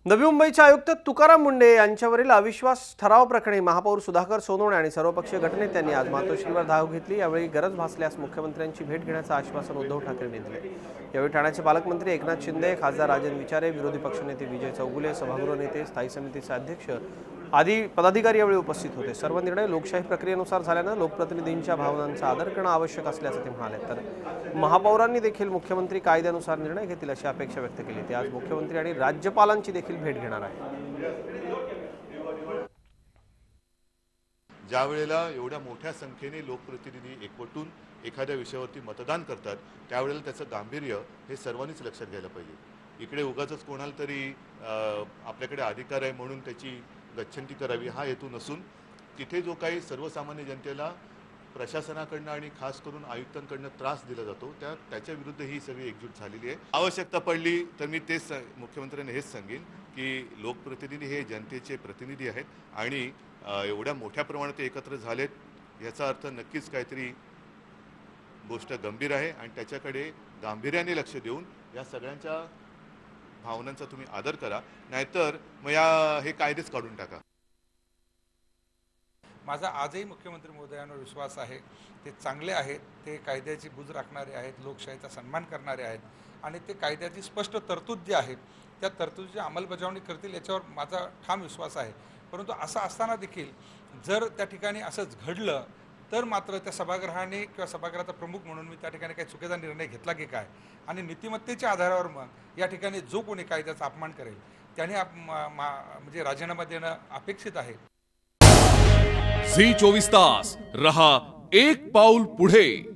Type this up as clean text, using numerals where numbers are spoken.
नवी मुंबईचे आयुक्त तुकाराम मुंढे यांच्यावरील अविश्वास ठराव प्रकरणी महापौर सुधाकर सोनवणे आणि सर्वपक्षीय गटनेत्यांनी आज मातोश्रीवर धाव घेतली। यावेळी गरज भासल्यास मुख्यमंत्र्यांची भेट घेण्याचं आश्वासन उद्धव ठाकरेंनी दिले। यावेळी ठाण्याचे पालकमंत्री एकनाथ शिंदे, खासदार राजन विचारे, विरोधी पक्षनेते विजय चौगुले, सभागृह नेते, स्थायी समितीचे अध्यक्ष आदी पदाधिकारी यावेळी उपस्थित होते। सर्व निर्णय लोकशाही प्रक्रियेनुसार झाल्याने लोकप्रतिनिधींच्या भावनांचा आदर करणं आवश्यक असल्याचं ते म्हणाले। तर महापौरांनी देखील मुख्यमंत्री कायद्यानुसार निर्णय घेतील अशी अपेक्षा व्यक्त केली। ते आज मुख्यमंत्री आणि राज्यपालांची देखील भेट घेणार आहेत। ज्या वेळेला एवढ्या मोठ्या संख्येने लोकप्रतिनिधी एकवटून एखाद्या विषयावरती मतदान करतात त्यावेळेला त्याचं गांभीर्य हे सर्वांनीच लक्षात घ्यायला पाहिजे। इकडे उगाचच कोणाला तरी आपल्याकडे अधिकार आहे म्हणून त्याची गच्छंती करावी हा हेतू नसून तिथे जो काही सर्वसामान्य जनतेला प्रशासनाकडनं आणि खास करून आयुक्तांकडनं त्रास दिला जातो त्याच्या विरुद्ध ही सगळी एकजूट झालेली आहे। आवश्यकता पडली तर मी तेच मुख्यमंत्र्यांना हेच सांगेन की लोकप्रतिनिधी हे जनतेचे प्रतिनिधी आहेत आणि एवढ्या मोठ्या प्रमाणात एकत्र झालेत याचा अर्थ नक्कीच काहीतरी गोष्ट गंभीर आहे आणि त्याच्याकडे गांभीर्याने लक्ष देऊन या सगळ्यांच्या भावनांचा तुम्ही आदर करा, नाहीतर मग हे कायदेच काढून टाका। माझा आजही मुख्यमंत्री महोदयांवर विश्वास आहे। ते चांगले आहेत, ते कायद्याची बुज राखणारे आहेत, लोकशाहीचा सन्मान करणारे आहेत आणि ते कायद्याची स्पष्ट तरतूद जी आहे त्या तरतुदीची अंमलबजावणी करतील याच्यावर माझा ठाम विश्वास आहे। परंतु असं असताना देखील जर त्या ठिकाणी असंच घडलं तर मात्र त्या सभागृहाने किंवा सभागृहाचा प्रमुख म्हणून मी त्या ठिकाणी काही चुकीचा निर्णय घेतला की काय आणि नीतिमत्तेच्या आधारावर मग या ठिकाणी जो कोणी कायद्याचा अपमान करेल त्याने म्हणजे राजीनामा देणं अपेक्षित आहे। झी 24 तास रहा एक पाऊल पुढे।